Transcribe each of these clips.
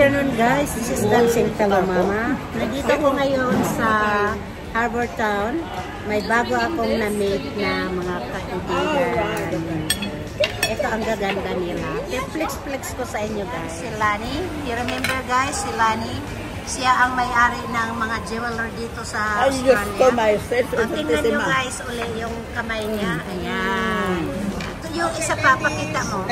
afternoon guys, this is Dancing Hello Mama. Nandito ko ngayon sa Harbor Town. May bago akong na-meet na mga kaibigan. Ito ang gaganda nila. Flex ko sa inyo guys. Si Lani, you remember guys, si Lani, siya ang may-ari ng mga jeweler dito sa Australia. Tingnan nyo guys uli yung kamay niya. Ayan. Ito yung isa pa, pakita mo.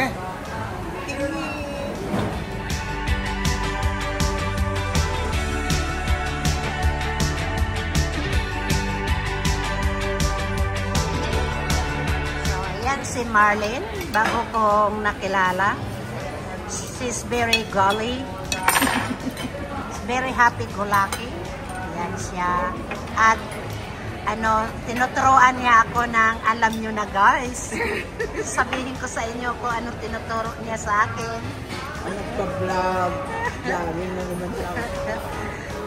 Si Marlene, bago kong nakilala. She's very golly. Very happy-go-lucky. Yan siya. At tinuturoan niya ako ng alam nyo na guys. Sabihin ko sa inyo kung anong tinuturo niya sa akin. Nagpa-vlog. Yarin na naman siya.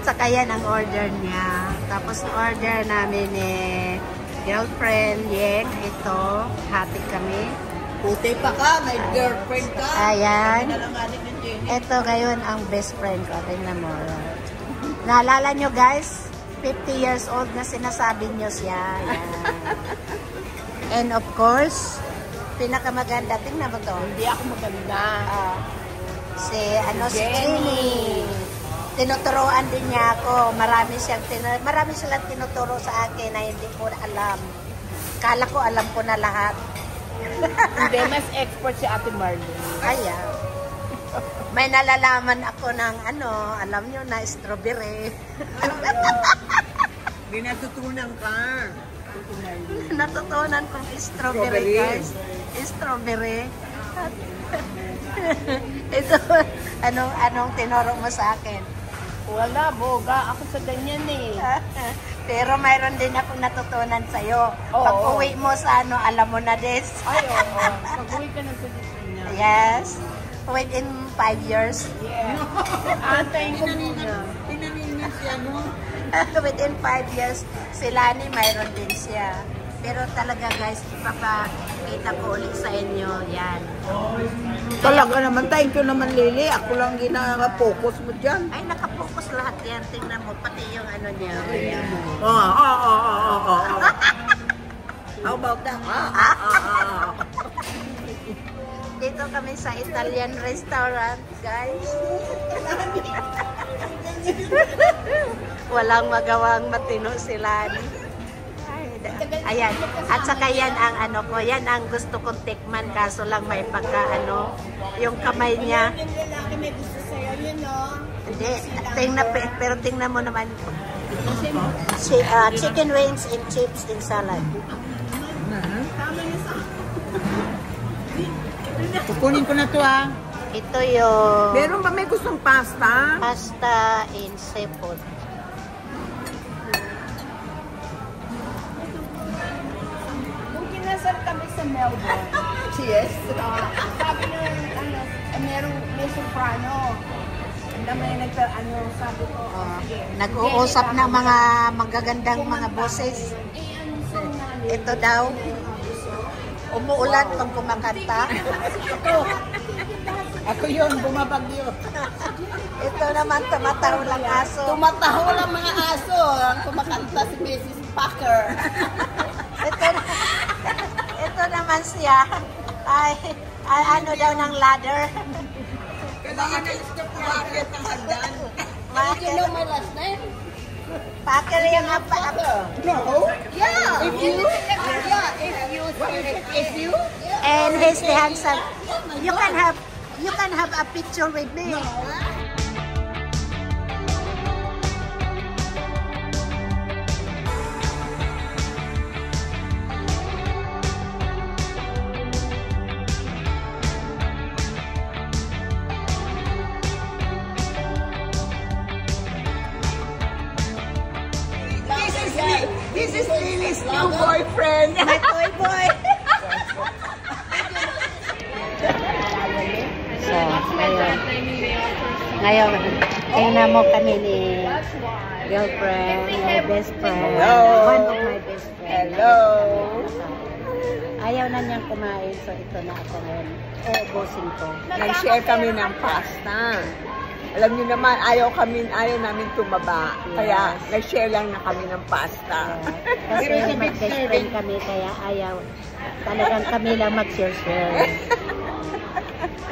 Saka yan ang order niya. Tapos order namin girlfriend, Yeng, ito, hati kami. Puti pa ka, may girlfriend ka. Ayan. Ito ngayon ang best friend ko. Tingnan mo. Naalala nyo guys, 50 years old na sinasabi nyo siya. Ayan. And of course, pinakamaganda. Tingnan mo to. Hindi ako maganda. Si Jenny. Tinuturoan din niya ako. Marami silang tinuturo sa akin na hindi ko alam. Kala ko alam ko na lahat. Hindi, mas expert si Ate Marlene. Ayan. May nalalaman ako ng alam nyo na strawberry. Hindi natutunan ka. Natutunan kong strawberry guys. Strawberry. Ito, anong tinuro mo sa akin? Wala, boga. Ako sa ganyan Pero mayroon din ako natutunan sa'yo. Pag uwi mo sa alam mo na this. Ay, oo. Pag uwi ka na sa Pilipinas. Yes. Within 5 years. Yeah. Antayin ko muna. Pinamina siya, no? Within 5 years, si Lani mayroon din siya. Pero talaga guys, ipapakita ko ulit sa inyo. Yan. Talaga naman, thank you naman Lily. Ako lang ginaka-focus mo dyan. Ay, nakapokus lahat yan. Tingnan mo, pati yung niya. How about that? Dito kami sa Italian restaurant, guys. Walang magawang matino sila. Ayan. At saka yan ang yan ang gusto kong tikman kaso lang may pagka yung kamay niya. Hindi, pero tingnan mo naman. Chicken wings and chips and salad. Kukunin ko na to Ito yung meron ba may gustong pasta? Pasta and seafood. Kinasal kami sa Melbourne. Yes. Sabi nyo, may soprano. Sabi ko, nag-uusap ng mga magagandang mga boses. Ito daw, umuulan pag kumakanta. Ako yun, bumabagyo. Ito naman, tumataho lang aso. Tumataho lang mga aso. Kumakanta si Mrs. Packer. Ito naman siya. Ay ano daw ng ladder. Kailangan na step market ang hagdan. You know my last name? Packer yung No? Yeah. If you? And he's the handsome. You can have a picture with me. No. This is Lily's new boyfriend. My toy boy. So, ngayon, tingnan mo kami ni girlfriend, my best friend. Hello. One of my best friends. Hello. Ayaw na niyang kumain, so ito na ako ngayon. Ubusin ko. Nag-share kami ng pasta. Alam niyo naman, ayaw namin tumaba. Kaya nag-share lang na kami ng pasta. Kasi mag-best friend kami, kaya ayaw. Talagang kami lang mag-share.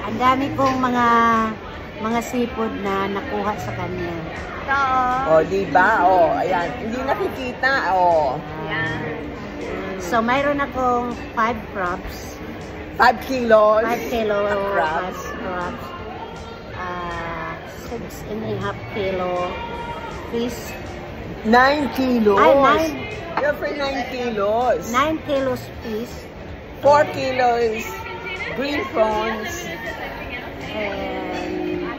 Ang dami kong mga seafood na nakuha sa kanya. O, diba? O, ayan. Hindi nakikita. O. So, mayroon akong 5 crabs. 5 kilos. 5 kilo crabs. 6.5 kilo fish. 9 kilos. Ay, 9. You're for 9 kilos. 9 kilos fish. 4 kilos green prawns.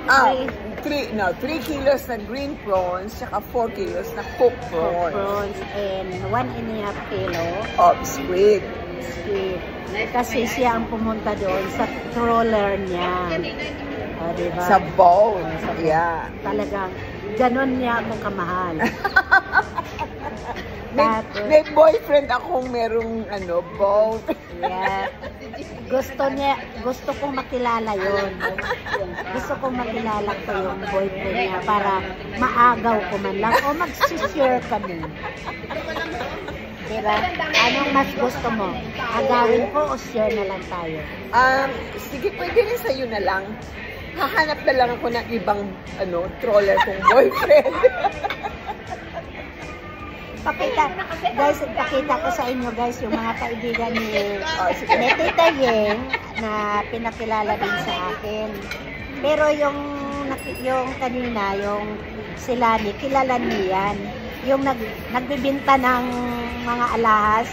And 3 kilos na green prawns, saka 4 kilos na cooked prawns. And 1.5 kilo of squid. Kasi siya ang pumunta doon sa trawler niya. Diba? Sa boat. Yeah. Talagang ganon niya akong kamahal. May boyfriend akong merong boat. Yeah. Gusto kong makilala yun. Gusto kong makilala ko yung boyfriend niya para maagaw ko man lang o mag-share kami. Diba? Anong mas gusto mo? Agawin ko o share na lang tayo? Sige, pwede rin sa'yo na lang. Hahanap na lang ako ng ibang trawler kong boyfriend. Pakita ko sa inyo guys yung mga kaibigan ni Tita Yeng na pinakilala din sa akin. Pero yung kanina, yung sila ni kilala niyan. Yung nagbibinta ng mga alahas.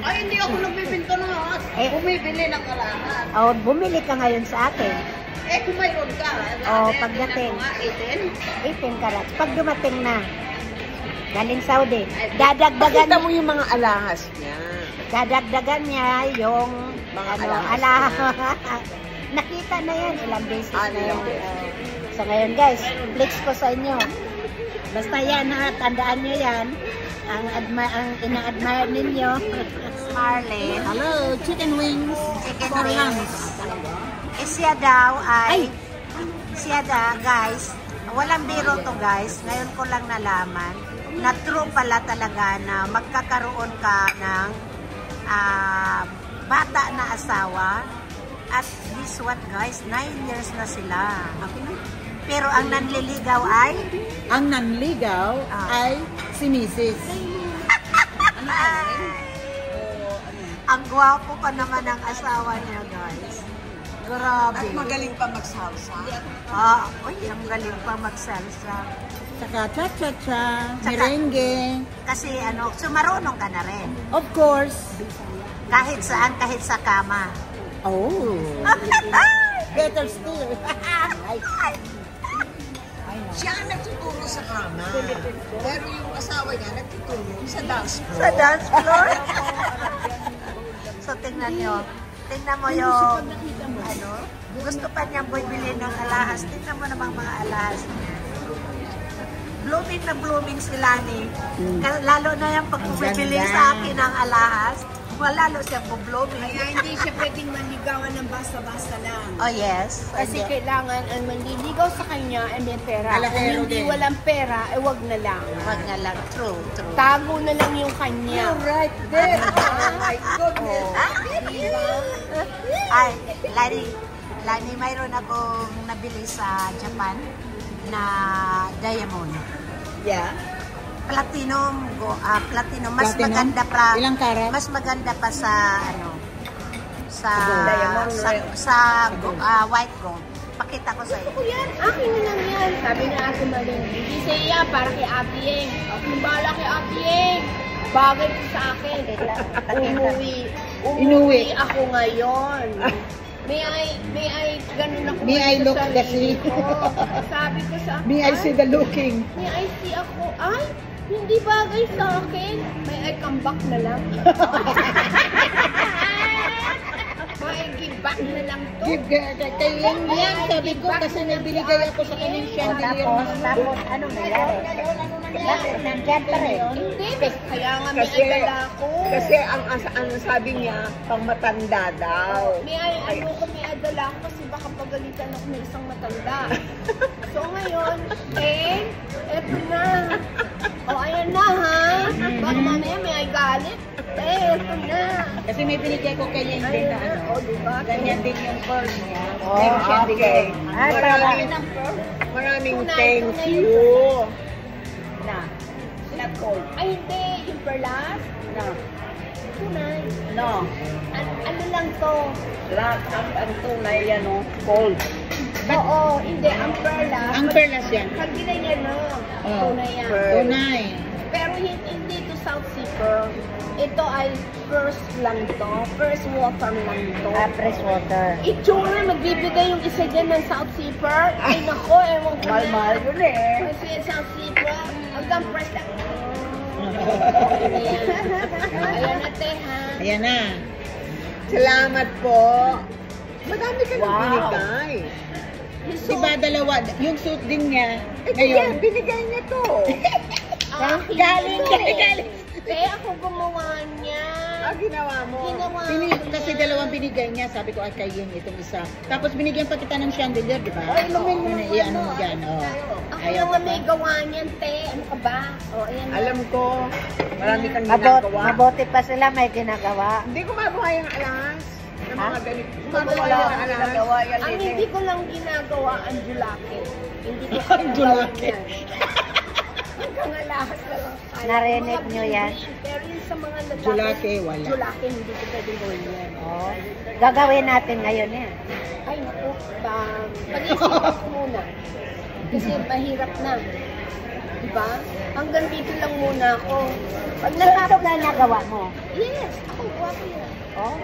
Ay, hindi ako nagbibinta ng alahas. Bumibili ng alahas. Oh, bumili ka ngayon sa akin. Kung mayroon ka. Pagdating. 18 karats. Pag dumating na, galing Saudi, dadagdagan. Pakita mo yung mga alahas niya. Dadagdagan niya yung mga alahas. Nakita na yan. Ilang beses na yan. So ngayon guys, flex ko sa inyo. Basta yan ha, tandaan nyo yan. Ang ina-admire ninyo. Marlene. Hello, chicken wings. Chicken wings. Siya daw guys, walang biro to guys. Ngayon ko lang nalaman na true pala talaga na magkakaroon ka ng bata na asawa. At this what guys, 9 years na sila. Pero ang nanliligaw ay? Ang nanligaw ay si Mrs. Ang gwapo pa naman ang asawa niya guys. Grabe. At magaling pa magsalsa. Ang galing pa magsalsa. Saka cha-cha-cha, merengue. Kasi marunong ka na rin. Of course. Kahit saan, kahit sa kama. Oh. Better still. Siya ang nagtuturo sa kama. Pero yung asawa niya nagtuturo sa dance floor. Sa dance floor? So tingnan nyo. Tingnan mo yung gusto pa niyang bumili ng alahas. Tingnan mo namang mga alahas niya. Blooming na blooming sila ni. Lalo na yung pag bumibili sa akin ng alahas, lalo siyang blooming. Kaya hindi siya pwedeng manligawan ng basta-basta lang. Oh yes. Kasi kailangan ang manliligaw sa kanya ay may pera. Kung hindi walang pera, wag na lang. Wag na lang. True. Tago na lang yung kanya. You're right there. Oh my goodness. Ay, Lani, mayroon akong nabili sa Japan na diamond. Yeah. Platinum. Mas Platinum? maganda pa. Ilang karat? Mas maganda pa sa white gold. Pakita ko sa iyo. Ako yan, akin na lang yan. Sabi na Ate Malin, hindi sa iya, para kay Ate Yeng. Ako bala kay Ate Yeng. Bagay ko sa akin. Umuwi ako ngayon. May I, ganun ako. May I look the see? Sabi ko sa akin. May I see the looking? May I see ako. Ay, hindi bagay sa akin. May I come back na lang. May give back na lang to. Kay Yeng yan, sabi ko kasi nabinigay ako sa kanyang chandelier. Tapos, ano nangyari? Bakit? Nandyan pa rin. Hindi, kaya nga may Kasi, adala ko. kasi ang sabi niya, pang matanda daw. May adala ko kasi baka pagalitan ako ng isang matanda. So ngayon, eto na. O ayan na ha. Baka mamaya may galit. Eto na. Kasi may binigay ko kay Yeng din na ano. O diba? Ganyan din yung pearl niya. Oh, Same siya okay. bigay. Maraming Tunay, thank tunay you. Na. Not cold. Ay hindi, yung perlas. No. Tunay. No. Ano lang to? Lahat ang tunay yan, no? Cold. Oo, hindi. Ang perlas. Ang perlas yan. Pag ginanyan no, Oh. tunay yan. Tunay. Pero hindi to South Sea Pearl. Ito ay first lang to. First water lang to. Fresh water. Itsura, magbibigay yung isa dyan ng South Sea Pearl. Ay nako, ewan ko na. Mahal yun eh. Kasi yung South Sea Pearl, hanggang fresh lang. Ayan na, te, ha? Ayan na. Salamat po. Madami ka nang Wow. binigay. Di ba dalawa? Yung suit din niya. Ito Ngayon. yan, binigay niya to. Galing, galing. Te, ako gumawa niya. Ginawa mo. Ginawa Kasi dalawang binigay niya, sabi ko ay kay Yeng itong isa. Tapos binigyan pa kita ng chandelier, di ba? Ay, lumin mo Ano, iyan mo dyan, oh. Ako Ayaw naman ka may pa. gawa niyan, te. Ano ka ba? O, ayan na. Alam ko, marami kang ginagawa. Mabuti pa sila may ginagawa. Hindi ko magawa yung alas. Ng mga ganito. Wala Gumagawa yung akong alas. Ang hindi ko lang ginagawa ang julake. Hindi ko Ang julake. Hanggang alahas na lang kaya. Narinig Mga nyo yan? green, pero yung sa mga lalaki, Julake, wala. Julake, hindi ko pwedeng gawin yan. Oh. Gagawin natin ngayon yan. Ay, naku, pag-isip ko muna. Kasi mahirap na. Diba? Hanggang dito lang muna ako. Pag Ito natapos na nagawa mo. yes, ako gawa ko yan. Oh.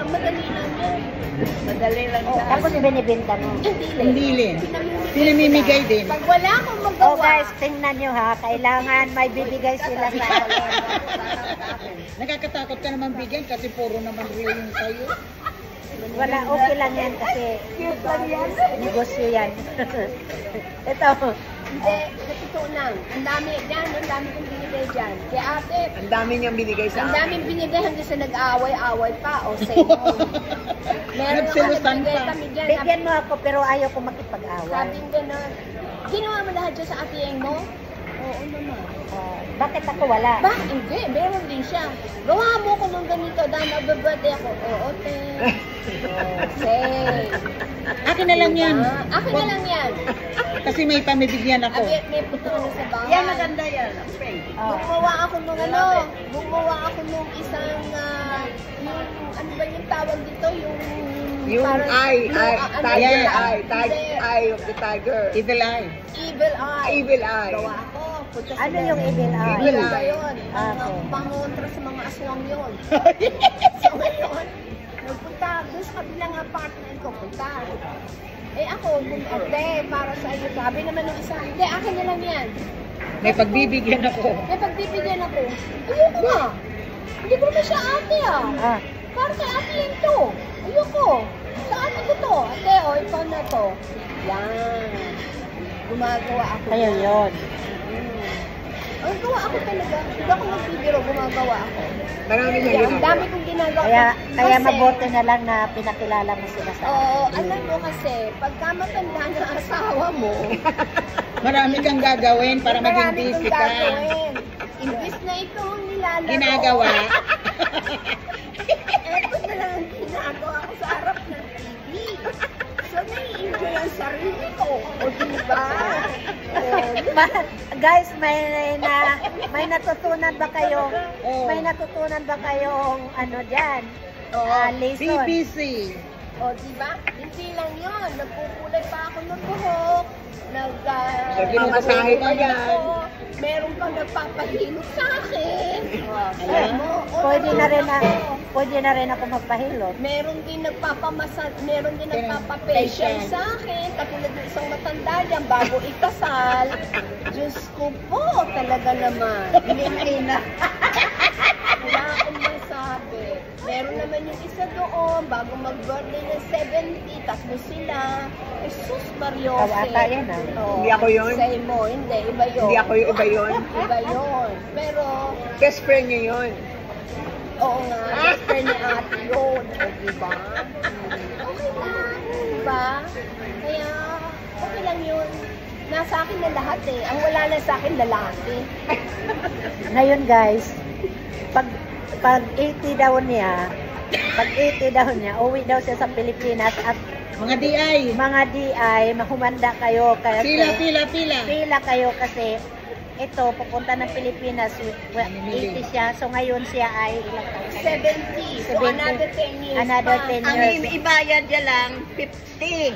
Madali lang yan. Madali lang Oh, tapos binibinta mo. Hindi rin. Pinamimigay din. Pag wala akong Oh magawa, guys, tingnan nyo ha. Kailangan may bibigay sila sa akin. Nakakatakot ka naman bigyan kasi puro naman real yung sa'yo. Wala, okay lang yan kasi negosyo yan. Ito. hindi, sa totoo lang. Ang dami kong binigay dyan. Kaya ate, Ang dami niyang binigay sa ang akin. daming binigay hanggang sa nag-aaway-aaway pa. O, say no. Meron ako Nagsilutan nagbigay pa. kami dyan. Bigyan mo ako pero ayaw ko makipag-away. Sabi ko gano'n. Ginawa mo lahat dyan sa ate Yeng mo? Oo naman. Oh, bakit ako wala? Ba? Hindi. Meron din siya. Gawa mo ko nung ganito dahil mag-birthday ako. Oo, te. Okay. Akin na lang yan. Akin na lang yan. Kasi may pamibigyan ako. Abi, may puto na sa bahay. Yan, maganda yan. Okay. Oh. Gumawa ako nung gumawa ako nung isang, yung, ano ba yung tawag dito? Yung parang- eye, tiger Hindi. eye of the tiger. Evil eye. Evil eye. Evil eye. Gawa ako. Punta Ano sila. yung evil eye? Evil Ano ba eye. yun? Ah, Ang okay. pangontra sa mga aswang yun. So ngayon, nagpunta doon sa kabilang apartment ko, punta. Eh ako, ate, para sa iyo. Sabi naman ng isa, hindi, akin na lang yan. May pagbibigyan ako. May pagbibigyan ako. Ayoko nga. Hindi ko naman siya ate ah. Ah, Para kay ate yan to. Ayoko. Sa ate ko to. Ate, o, ikaw na to. Yan. Gumagawa ako. kayo yun. Ang gawa ako talaga. Hindi ako magbibiro, gumagawa ako. Marami niyang Ang ginagawa. dami kong ginagawa. Kaya Kasi- mabuti na lang na pinakilala mo sila sa akin. Oo, alam mo kasi, pagka matanda na asawa mo, Marami kang gagawin para maging marami busy kong ka. gagawin. Imbis na ito ang nilalaro. Ginagawa. Eto na lang ang ginagawa ko sa harap ng TV. So, nai-enjoy ang sarili ko. O, diba? Guys, may natutunan ba kayo? Oh. May natutunan ba kayong ano diyan? Lesson. CPC. O, diba? Hindi lang yun. Nagkukulay pa ako ng buhok. Nagmamasahe pa yan. Meron pang nagpapahilot sa akin. Eh, pwede na rin ako magpahilot. Meron din nagpapafacial sa akin. Katulad ng isang matanda dyan bago ikasal. Diyos ko po, talaga naman. Hindi na. Wala akong masabi. Meron naman yung isa doon, bago mag-birthday ng 70, tatlo sila. Jesus Mario. Kawata yan, ah. Hindi ako yun. Say mo, hindi, iba yun. Hindi ako yung iba yun. Iba yun. Pero, Best friend niya yun. oo nga, best friend ni ate yun. O, diba? Okay lang, diba? Kaya, okay lang yun. Nasa akin na lahat eh. Ang wala na sa akin, lalaki. Ngayon guys, pag 80 daw niya, uwi daw siya sa Pilipinas at Mga DI. mga DI, mahumanda kayo kasi Pila. kayo kasi ito, pupunta ng Pilipinas, 80 siya, so ngayon siya ay ilang taon? 70. So, 70. another 10 years Another pa. 10 Ang years. ibayad niya lang, 50.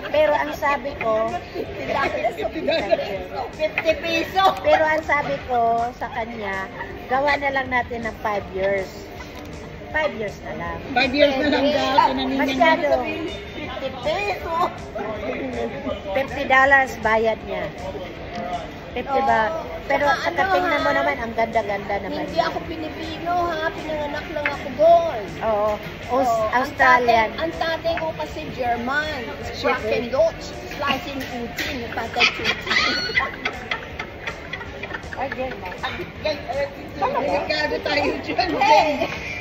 Pero ang sabi ko, 50 piso. pero ang sabi ko sa kanya, gawa na lang natin ng 5 years. 5 years na lang. 5 years na lang daw. Tinaningan niya. Masyado. 50 peso. $50 bayad niya. 50 ba? Pero Saka pagkatingnan mo ha? naman, ang ganda-ganda naman. Hindi ako Pilipino ha, pinanganak lang ako doon. Oo. Oo, Australian. Ang tatay ko kasi German. Sprachen Deutsch. Slicing Putin. Tatay Putin. Ay, German. Delikado tayo dyan.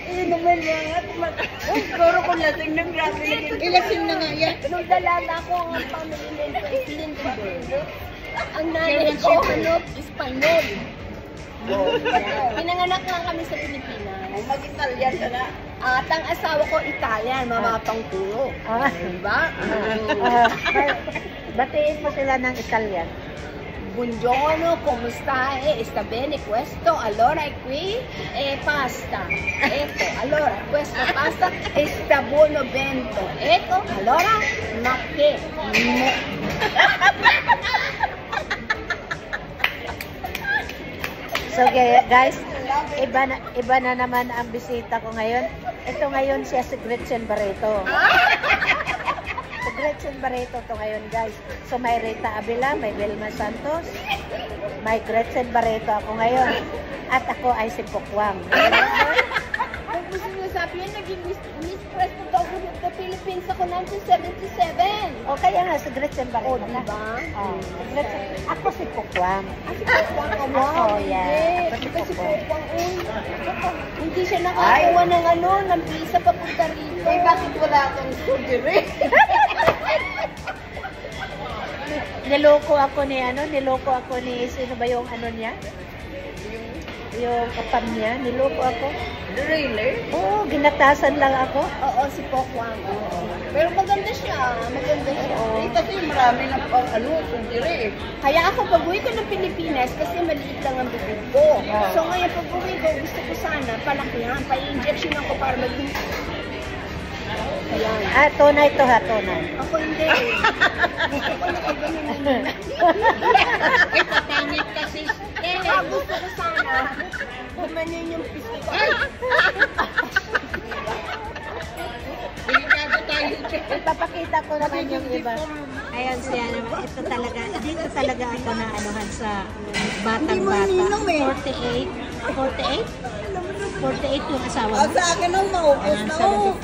Inumin mga Siguro kung lasing ng grabe. Ilasing na nga yan. nung dalaga ko ang family name ko is Lindenberg. Ang nanay ko, Espanyol. Pinanganak lang kami sa Pilipinas. Mag-Italian ka na. At ang asawa ko, Italian, mamapang tulo. Ah. Diba? Batiin mo sila ng Italian. Buongiorno, come stai? Sta bene questo? Allora qui è pasta. Ecco, allora questa pasta sta buono bento. Ecco, allora ma che? So guys, iba na naman ang bisita ko ngayon. Ito ngayon siya si Gretchen Barreto. Si Gretchen Barreto to ngayon guys. So may Rita Avila, may Vilma Santos, may Gretchen Barreto ako ngayon. At ako ay si Pokwang. Kung gusto nyo sabihin, naging Miss President of the Philippines ako 1977. O kaya nga si Gretchen Barreto O, na. diba? Si Gretchen. Ako si Pokwang. Kasi Pokwang ang Oo, yeah. Kasi Pokwang, hindi siya nakakuha ng ng visa papunta rito. Eh, bakit wala kang surgery? Niloko ako ni sino ba yung niya? Yung kapam niya, niloko ako. Really? Oo, ginatasan lang ako. Oo, si Pokwang. Pero maganda siya. Eh, kasi marami na surgery. Kaya ako, pag-uwi ko ng Pilipinas, kasi maliit lang ang bibig ko. Yeah. So ngayon, pag-uwi ko, gusto ko sana, palakihan, pa-injection ako para maging... Ayan. Ah, tunay to ha, tunay. Ako hindi. Ako nakaganon. Ipapangit kasi. Kaya gusto ko sana, gumanin yung pisto ko. Delikado tayo dyan. Ipapakita ko naman yung iba. Ayan siya naman. Ito talaga, dito talaga ako na anuhan sa batang-bata. 48? 48 yung asawa mo. Sa akin ang maupos na oh.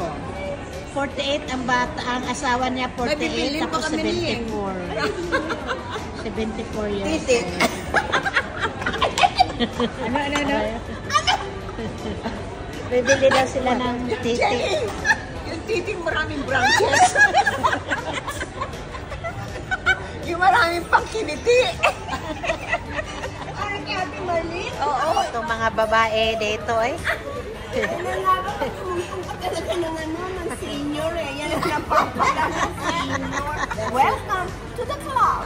48 ang bata, ang asawa niya 48 tapos 74. 74 years Titi. old. Ano? Bibili daw sila ng titi. Yung titing maraming branches. Yung maraming pangkiniti. Parang Ate Marlene. Oo. Itong mga babae dito eh. Nangarap at sumuntong ka talaga ng senior eh. Yan ang napapala ng senior. Welcome to the club.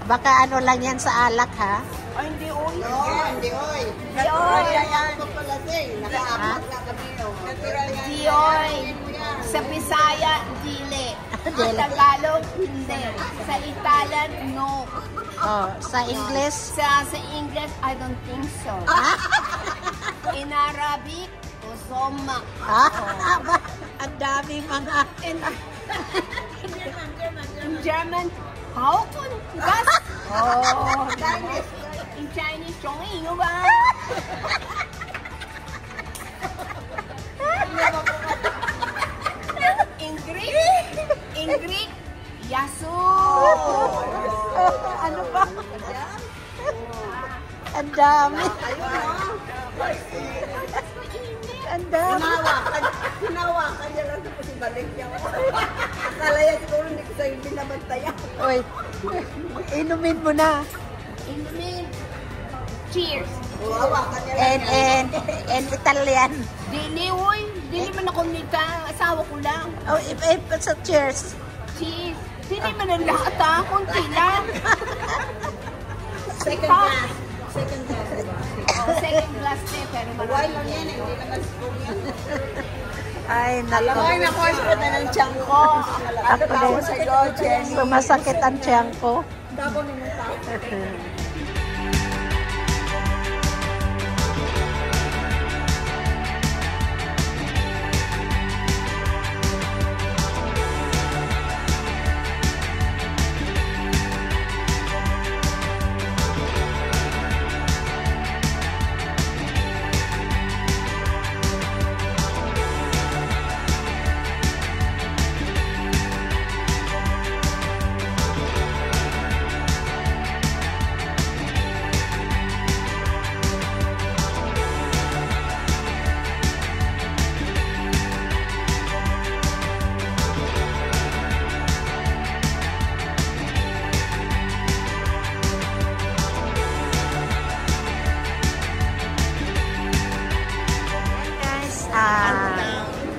Baka ano lang yan sa alak ha? Ay, hindi oy. Hindi oy. Dioy. Yan ko pala naka-upload na kami. Natural yan. Dioy. Sa Bisaya, dili. Sa Tagalog, hindi. Sa Italian, no. Oh, sa English? Sa English, I don't think so. In Arabic, Osoma. Ang dami mga... In German, Haukun. Das. Oh, In Chinese, Chongqing ba? dami. Ang dami. Hinawakan niya lang tapos ibalik niya. Akala niya siguro hindi ko sa'yo binabantayan. Oy, inumin mo na. Inumin. Cheers. Hawakan niya lang. And Italian. Dili, uy. Dili man ako nita. Asawa ko lang. Oh, so cheers. Cheers. Dili man ang lahat ha. Kunti lang. Second class. Second class. Oh, second glass din. Pero Why marami. lang yan? Hindi naman spoon yan. Ay, nako. Ay, naku, sakit na ng tiyan ko. Ano tawag sa'yo, Jenny? Sumasakit ang tiyan ko. Dabo na yung tao.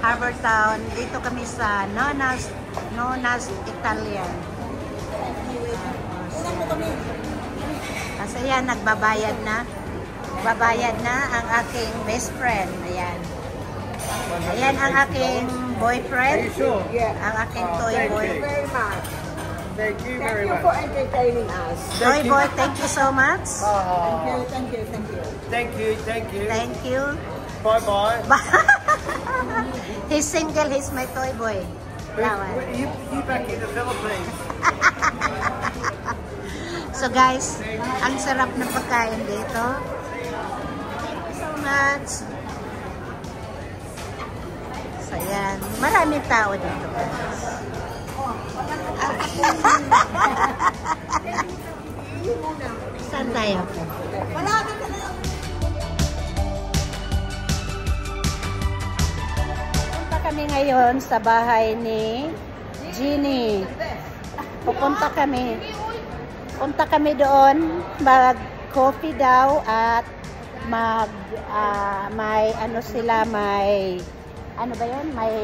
Harbor Town. Dito kami sa Nonna's Italian. Kasi yan, nagbabayad na. Babayad na ang aking best friend. Ayan. Ayan ang aking boyfriend. Ang aking toy boy. Thank you very much. Thank you Thank very you much. for entertaining us. Toy boy, thank you so much. Thank you. Thank you. Thank you. Thank you. Bye bye. He's single, he's my toy boy. You back in the Philippines. So guys, ang sarap ng pagkain dito. Thank you so much. So yan, maraming tao dito guys. Saan tayo? Punta kami ngayon sa bahay ni Jeannie. Pupunta kami. Punta kami doon, mag-coffee daw at may ano sila, may ano ba yan? May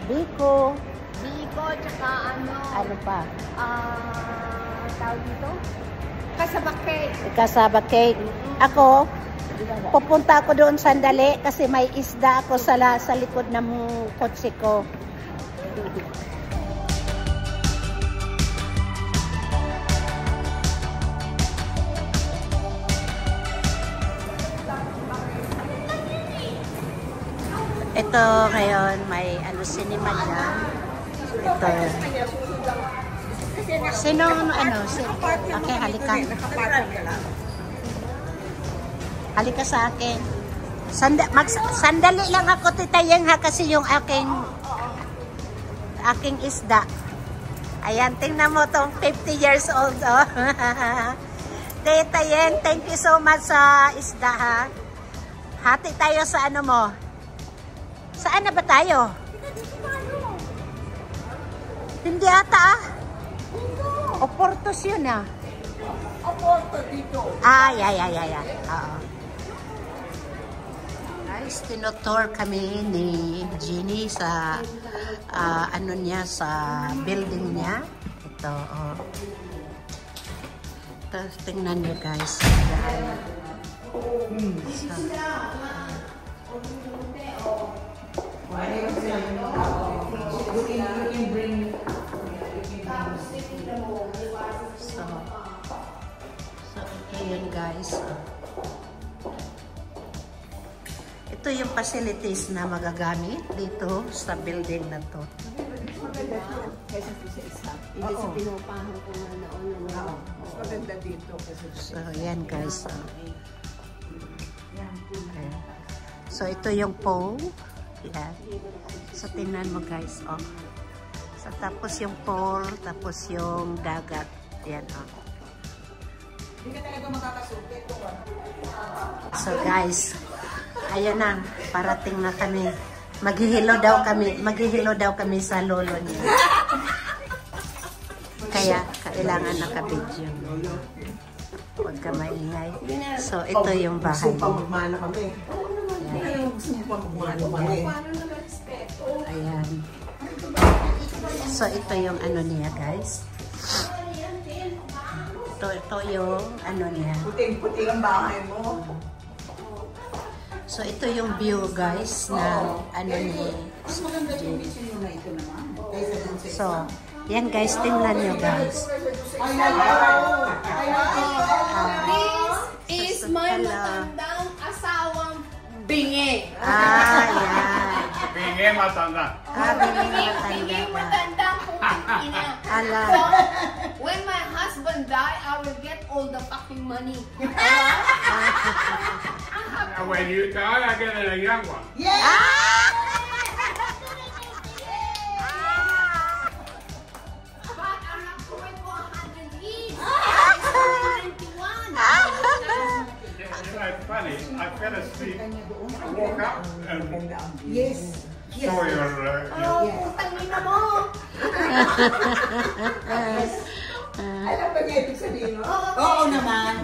biko. Biko, tsaka Ano pa? tawag dito? Kasaba cake. Kasaba cake. Ako, pupunta ako doon sandali kasi may isda ako sa likod ng kotse ko. Ito ngayon, may cinema dyan. Ito. Sino Okay, halika. Halika sa akin. Sandali lang ako, Tita Yeng, ha, kasi yung aking isda. Ayan, tingnan mo tong 50 years old, oh. Tita Yeng, thank you so much sa isda, ha. Hati tayo sa ano mo. Saan na ba tayo? Hindi ata, ah. Oportos yun, ah. Oporto dito. Yeah. Oo. Guys, tinotour kami ni Jeannie sa ano niya, sa building niya. Ito, oh. Ito, tingnan niyo guys. So, ayun guys. Ito yung facilities na magagamit dito sa building na to. Kaysa sa isa. Hindi sa pinupahan ko nga noon. Mas maganda dito kasi So, yan guys. Okay. So, ito yung pole. Yan. So, tingnan mo guys. Oh. So, tapos yung pole, tapos yung dagat. Yan. Oh. Hindi ka talaga makakasukit. So guys, ayan na, parating na kami. Maghihilo daw kami sa lolo niya. Kaya kailangan naka-video. Huwag ka maingay. So ito yung bahay niya. Ayan. So ito yung ano niya guys. Ito yung ano niya. Puting-puting ang bahay mo. So ito yung view guys na ano ni. So yan guys, tingnan nyo guys. This is my matandang asawang bingi. Yan. Bingi matanda. Bingi matandang puting ina. Ala. So, when my husband die, I will get all the fucking money. And when you die, I get a young one. But I have to wait for 100 years. It's 91. You know, it's funny. I fell asleep. I woke up and saw your. Oh, putang ina mo. Alam ba niya ibig sabihin mo? Oo naman.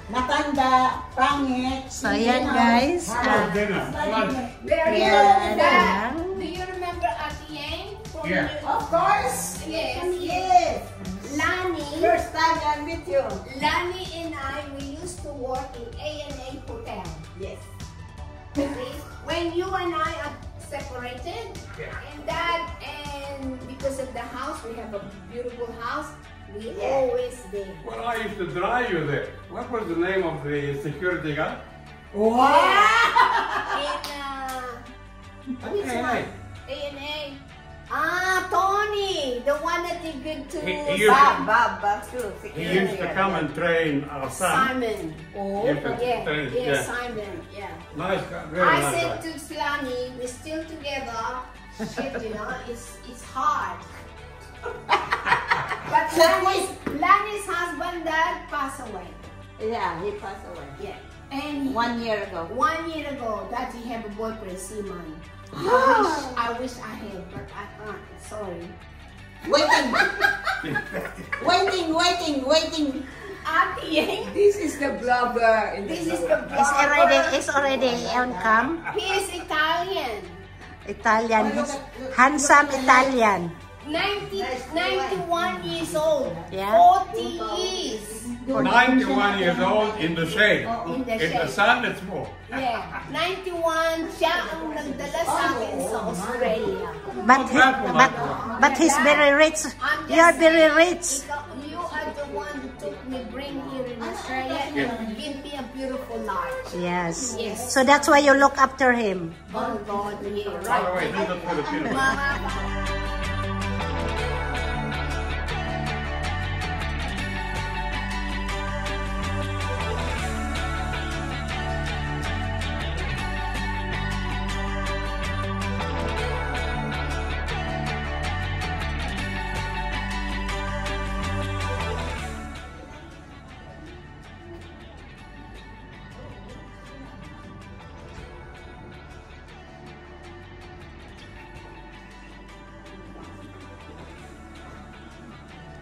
Matanda, pangit. So yan guys. Dinner, lunch. Very good. Dad, do you remember Ate Yang? From Yeah. Of course. Yes. Lani. First time I meet you. Lani and I, we used to work in A&A Hotel. Yes. When you and I are separated, and Dad, and because of the house, we have a beautiful house, we always there. Well, I used to drive you there. What was the name of the security guy? Wow! In, which one? A&A. Ah, Tony, the one that you good to He used to- Bob too. He used to come and train our son. Simon. He used to train, Yeah, Simon, yeah. Nice guy, very I nice said guy. to Slani, we're still together. Shit, you know, it's hard. But Lani's husband, Dad, passed away. Yeah, he passed away. Yeah. And 1 year ago. 1 year ago, that he have a boyfriend, Seaman. I wish I had, but I can't. Sorry. Waiting. Ate Yang, This is the blogger. this is the It's already on cam. He is Italian. Italian. Handsome Italian. 91 years old. Yeah. 40 years. 91 years old in the shade. In the In the shade. sun, it's more. Yeah. 91, siya ang nagdala sa akin sa Australia. But he's very rich. You're very rich. You are the one who took me, bring here in Australia and give me a beautiful life. Yes. Yes. So that's why you look after him. Oh God, yeah, By the right. way, he's a Filipino.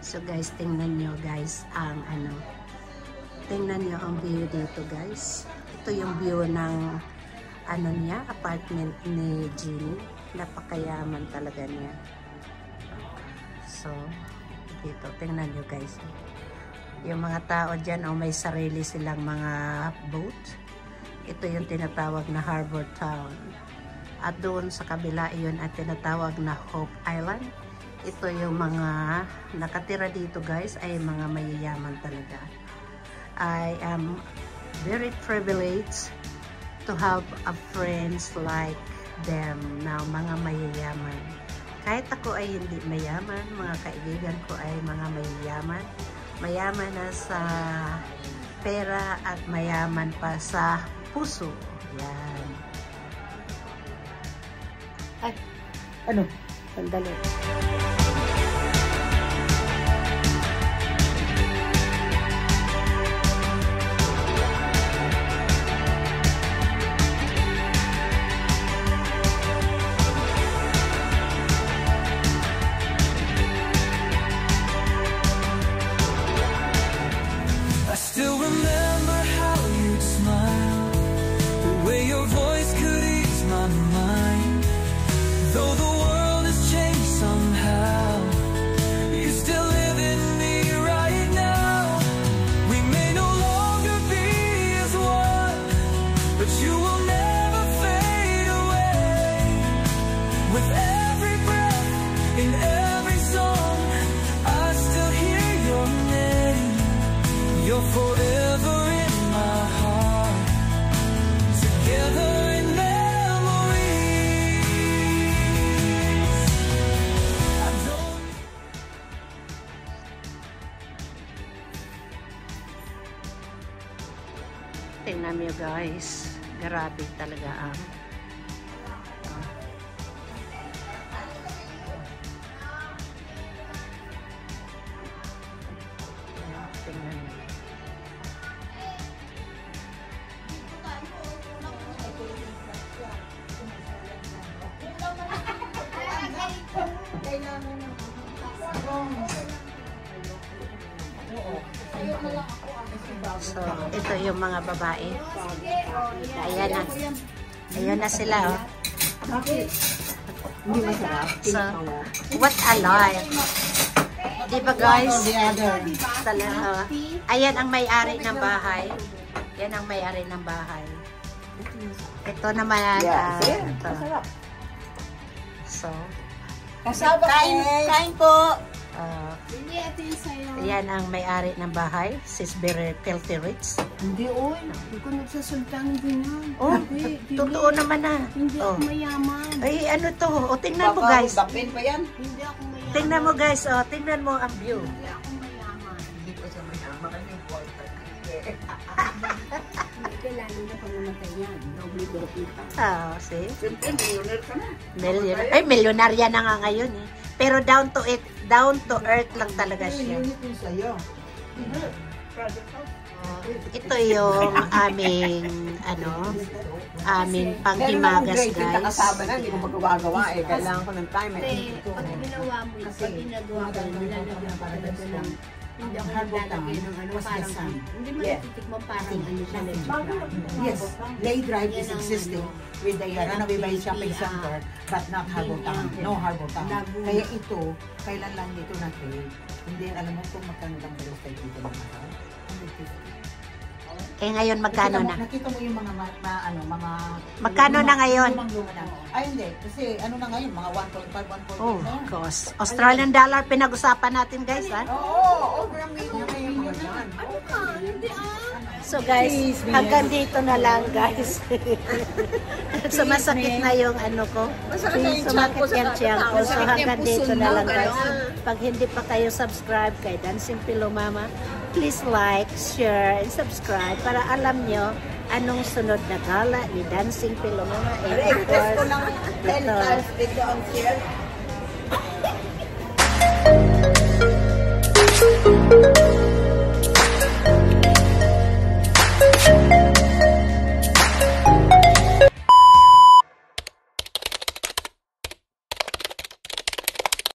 So guys, tingnan nyo guys ang ano. Tingnan nyo ang view dito guys. Ito yung view ng ano niya, apartment ni Jeannie. Napakayaman talaga niya. So, dito, tingnan nyo guys. Yung mga tao dyan, may sarili silang mga boat. Ito yung tinatawag na Harbor Town. At doon sa kabila, yun at tinatawag na Hope Island. Ito yung mga nakatira dito guys, ay mga mayayaman talaga. I am very privileged to have a friends like them na mga mayayaman. Kahit ako ay hindi mayaman, mga kaibigan ko ay mga mayayaman. Mayaman na sa pera at mayaman pa sa puso. Yan. Ay, ano? Sandali. guys. Grabe talaga ang tingnan mo. So, ito yung mga babae. Ayan na. Ayan na sila, oh. So, what a life. Diba guys? Talaga. Ayan ang may-ari ng bahay. Yan ang may-ari ng bahay. Ito naman. Ito. So, Kain po! Hindi, ito yung sa'yo. Ayan ang may-ari ng bahay. Sis Very Filthy Rich. Hindi, oy. Hindi ko nagsasultang ganyan. Oh, Hindi, totoo naman na. Hindi Oh. ako mayaman. Ay, ano to? O, tingnan mo guys. Bakpin pa yan. Hindi ako mayaman. Tingnan mo guys. O, tingnan mo ang view. Hindi ako mayaman. Hindi ko siya mayaman. Ang important. Hindi kailangan na pamamatay yan. Doble-doble pa. Ah, see? Siyempre, millionaire ka na. Ay, milyonarya na nga ngayon eh. Pero down to earth lang talaga siya. Unit yung sa'yo. Ito yung aming panghimagas guys. Kasama na, hindi ko magagawa eh. Kailangan ko ng time eh. Kasi pag ginawa mo, pag ginagawa ko, nilalagyan ko talaga ng hindi ako naglalagay ng ano, parang hindi mo natitikman parang ano siya na Yes, Lay Drive is existing with the Ranaway Shopping Center, but not Harbour Town. No Harbour Town. Kaya ito, kailan lang dito na-trade. Hindi, alam mo kung magkano lang ba tayo dito na mahal? 150. Eh ngayon magkano na? Nakita mo yung mga Magkano na ngayon? Lumang-luma na. Ay hindi, kasi ano na ngayon, mga 1.5, 1.8 Oh, na. gosh. Australian dollar pinag-usapan natin guys, ha? Oo, over a million na yung mga yan. So guys, hanggang dito na lang guys. Sumasakit na yung ano ko. Sumakit yung tiyan ko. So hanggang dito na lang guys. Pag hindi pa kayo subscribe kay Dancing Pillow Mama, please like, share, and subscribe para alam nyo anong sunod na gala ni Dancing Pillow Mama. And of Request ko course, ng 10 ito. times video on share.